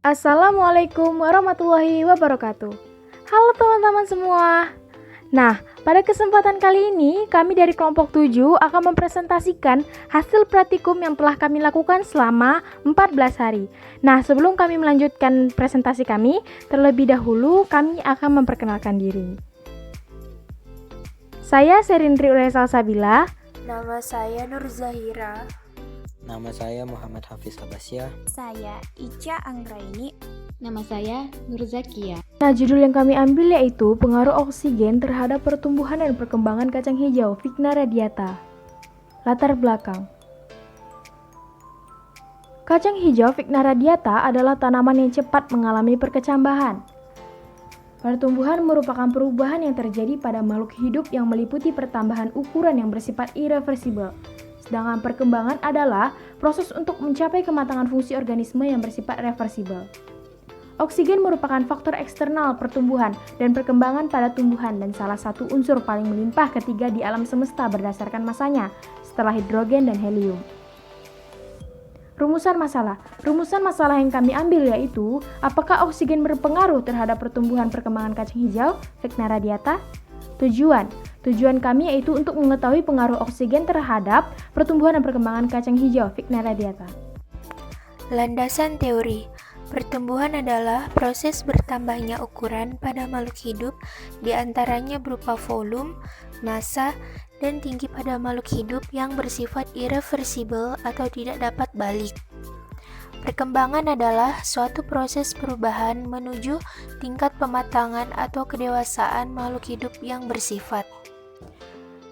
Assalamualaikum warahmatullahi wabarakatuh. Halo teman-teman semua. Nah, pada kesempatan kali ini kami dari kelompok 7 akan mempresentasikan hasil praktikum yang telah kami lakukan selama 14 hari. Nah, sebelum kami melanjutkan presentasi kami, terlebih dahulu kami akan memperkenalkan diri. Saya Serindri Urai Salsabila. Nama saya Nur Zahira. Nama saya Muhammad Hafiz Abbasya. Saya Ica Anggraini. Nama saya Nur Zakia. Nah, judul yang kami ambil yaitu Pengaruh Oksigen Terhadap Pertumbuhan dan Perkembangan Kacang Hijau, Vigna radiata. Latar belakang. Kacang hijau Vigna radiata adalah tanaman yang cepat mengalami perkecambahan. Pertumbuhan merupakan perubahan yang terjadi pada makhluk hidup yang meliputi pertambahan ukuran yang bersifat irreversibel. Sedangkan perkembangan adalah proses untuk mencapai kematangan fungsi organisme yang bersifat reversibel. Oksigen merupakan faktor eksternal pertumbuhan dan perkembangan pada tumbuhan dan salah satu unsur paling melimpah ketiga di alam semesta berdasarkan masanya, setelah hidrogen dan helium. Rumusan masalah yang kami ambil yaitu, apakah oksigen berpengaruh terhadap pertumbuhan perkembangan kacang hijau, Vigna radiata? Tujuan kami yaitu untuk mengetahui pengaruh oksigen terhadap pertumbuhan dan perkembangan kacang hijau, Vigna radiata. Landasan teori. Pertumbuhan adalah proses bertambahnya ukuran pada makhluk hidup, diantaranya berupa volume, massa, dan tinggi pada makhluk hidup yang bersifat irreversibel atau tidak dapat balik. Perkembangan adalah suatu proses perubahan menuju tingkat pematangan atau kedewasaan makhluk hidup yang bersifat.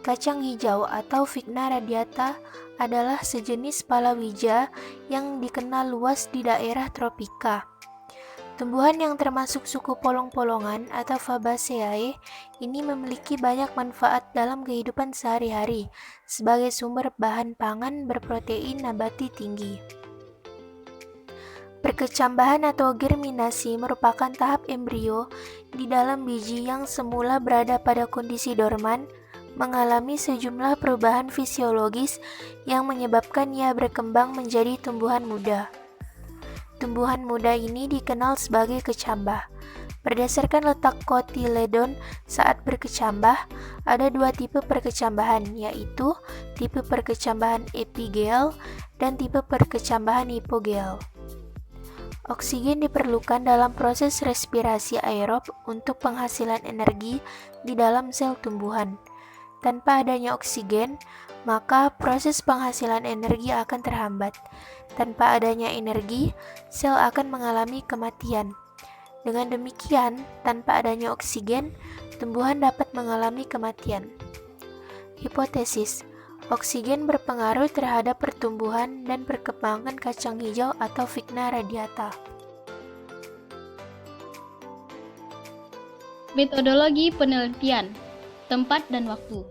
Kacang hijau atau Vigna radiata adalah sejenis palawija yang dikenal luas di daerah tropika. Tumbuhan yang termasuk suku polong-polongan atau Fabaceae ini memiliki banyak manfaat dalam kehidupan sehari-hari sebagai sumber bahan pangan berprotein nabati tinggi. Perkecambahan atau germinasi merupakan tahap embrio di dalam biji yang semula berada pada kondisi dorman, mengalami sejumlah perubahan fisiologis yang menyebabkan ia berkembang menjadi tumbuhan muda. Tumbuhan muda ini dikenal sebagai kecambah. Berdasarkan letak kotiledon saat berkecambah, ada dua tipe perkecambahan, yaitu tipe perkecambahan epigel dan tipe perkecambahan hipogel. Oksigen diperlukan dalam proses respirasi aerob untuk penghasilan energi di dalam sel tumbuhan. Tanpa adanya oksigen, maka proses penghasilan energi akan terhambat. Tanpa adanya energi, sel akan mengalami kematian. Dengan demikian, tanpa adanya oksigen, tumbuhan dapat mengalami kematian. Hipotesis: oksigen berpengaruh terhadap pertumbuhan dan perkembangan kacang hijau atau Vigna radiata. Metodologi penelitian, tempat dan waktu.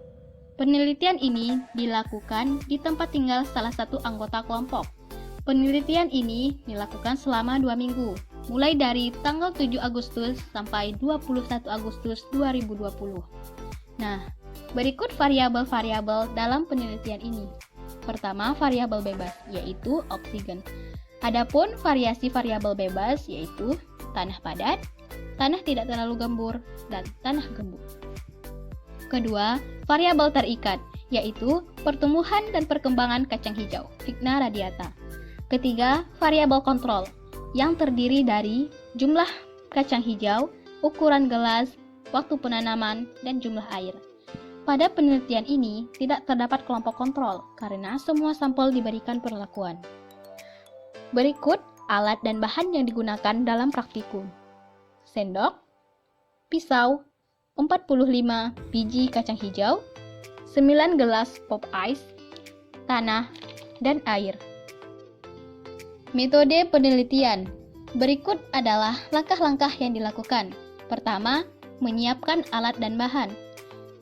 Penelitian ini dilakukan di tempat tinggal salah satu anggota kelompok. Penelitian ini dilakukan selama 2 minggu, mulai dari tanggal 7 Agustus sampai 21 Agustus 2020. Nah, berikut variabel-variabel dalam penelitian ini. Pertama, variabel bebas, yaitu oksigen. Adapun variasi variabel bebas yaitu tanah padat, tanah tidak terlalu gembur, dan tanah gembur. Kedua, variabel terikat, yaitu pertumbuhan dan perkembangan kacang hijau, Vigna radiata. Ketiga, variabel kontrol, yang terdiri dari jumlah kacang hijau, ukuran gelas, waktu penanaman, dan jumlah air. Pada penelitian ini, tidak terdapat kelompok kontrol, karena semua sampel diberikan perlakuan. Berikut alat dan bahan yang digunakan dalam praktikum. Sendok, pisau, 45 biji kacang hijau, 9 gelas pop ice, tanah, dan air. Metode penelitian. Berikut adalah langkah-langkah yang dilakukan. Pertama, menyiapkan alat dan bahan.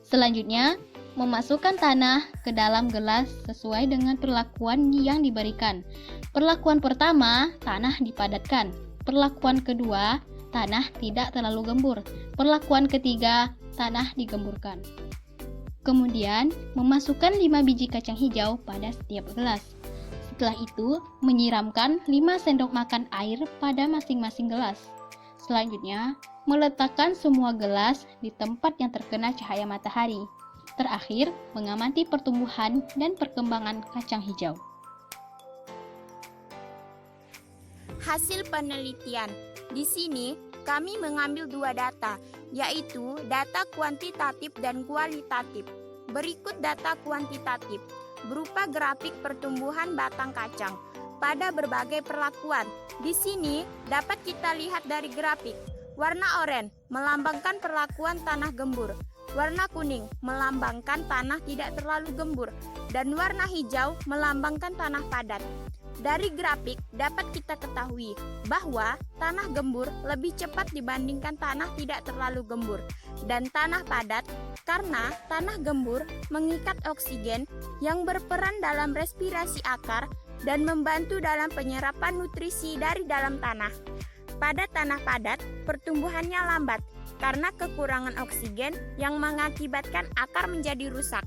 Selanjutnya, memasukkan tanah ke dalam gelas sesuai dengan perlakuan yang diberikan. Perlakuan pertama, tanah dipadatkan. Perlakuan kedua, tanah tidak terlalu gembur. Perlakuan ketiga, tanah digemburkan. Kemudian, memasukkan 5 biji kacang hijau pada setiap gelas. Setelah itu, menyiramkan 5 sendok makan air pada masing-masing gelas. Selanjutnya, meletakkan semua gelas di tempat yang terkena cahaya matahari. Terakhir, mengamati pertumbuhan dan perkembangan kacang hijau. Hasil penelitian. Di sini, kami mengambil 2 data, yaitu data kuantitatif dan kualitatif. Berikut data kuantitatif, berupa grafik pertumbuhan batang kacang pada berbagai perlakuan. Di sini dapat kita lihat dari grafik. Warna oranye melambangkan perlakuan tanah gembur, warna kuning melambangkan tanah tidak terlalu gembur, dan warna hijau melambangkan tanah padat. Dari grafik dapat kita ketahui bahwa tanah gembur lebih cepat dibandingkan tanah tidak terlalu gembur, dan tanah padat karena tanah gembur mengikat oksigen yang berperan dalam respirasi akar dan membantu dalam penyerapan nutrisi dari dalam tanah. Pada tanah padat, pertumbuhannya lambat karena kekurangan oksigen yang mengakibatkan akar menjadi rusak.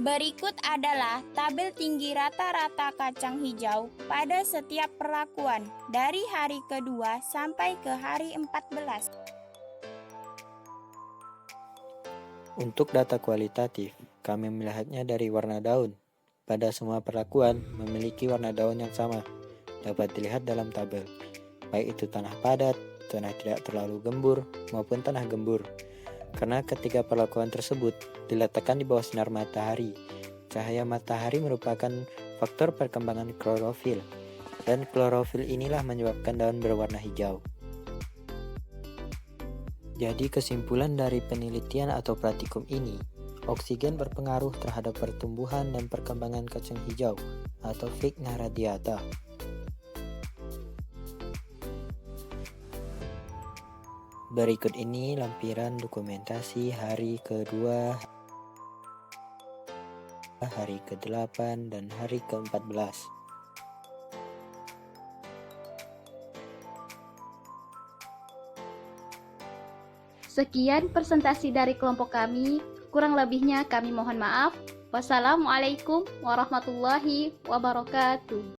Berikut adalah tabel tinggi rata-rata kacang hijau pada setiap perlakuan dari hari kedua sampai ke hari 14. Untuk data kualitatif, kami melihatnya dari warna daun. Pada semua perlakuan memiliki warna daun yang sama, dapat dilihat dalam tabel, baik itu tanah padat, tanah tidak terlalu gembur, maupun tanah gembur. Karena ketiga perlakuan tersebut diletakkan di bawah sinar matahari. Cahaya matahari merupakan faktor perkembangan klorofil, dan klorofil inilah menyebabkan daun berwarna hijau. Jadi kesimpulan dari penelitian atau praktikum ini, oksigen berpengaruh terhadap pertumbuhan dan perkembangan kacang hijau atau Vigna radiata. Berikut ini lampiran dokumentasi hari kedua, hari ke-8, dan hari ke-14. Sekian presentasi dari kelompok kami. Kurang lebihnya kami mohon maaf. Wassalamualaikum warahmatullahi wabarakatuh.